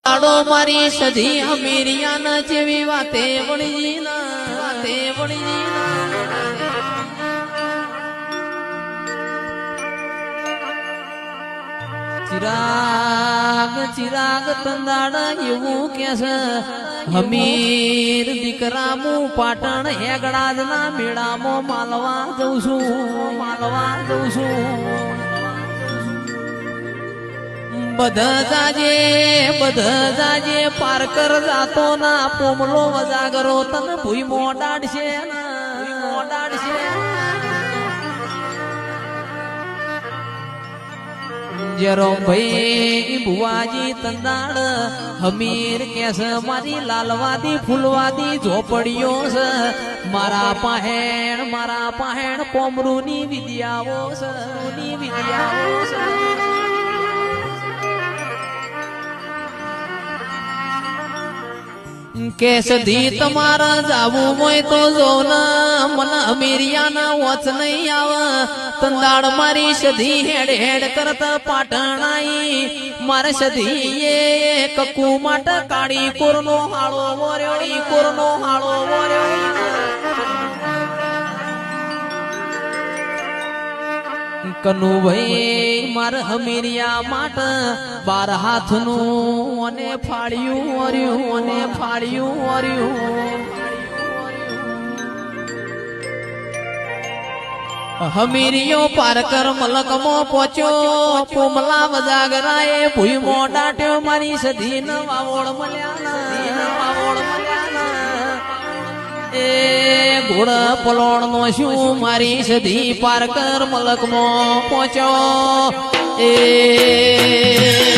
આડો મારી સધી અમીરિયાના જેવી વાતે વણીના ચિરાગ તંદાડા એવું કે છે હમીર દીકરામું પાટણ હેગડાદના મેળામાં માલવા જઉં છું બધા જાજે પારકર જાતો ના પોમલો વજાગરો તને ભૂઈ મોડાડશે જરો ભાઈ ભુવાજી તંદાડ હમીર કેસ મારી લાલવાદી ફૂલવાદી ઝોપડીઓ છે મારા પાહેણ પોમરૂની વિદ્યાઓ છે કે સધી તમારા જાવું હોય તો જો ના મન અમીરિયાના વચ નહીં આવે તંદાડ મારી સધી હેડ કરતા પાટણાઈ મારે સધી એ કકુ માટે કાળી કોરનો હાળો વર્યો કનુભાઈ મારે અમીરિયા માટે 12 હાથનું અને ફાળ્યું હમીરિયો પારકર મલકમાં પહોંચ્યો પોમલા વજાગરાએ ભૂઈ મોડાટ્યો મારી સધી ન વાવોળ મળ્યા એ ઘોડ પલોણ નો શું મારી સધી પારકર મલકમાં પહોંચ્યો એ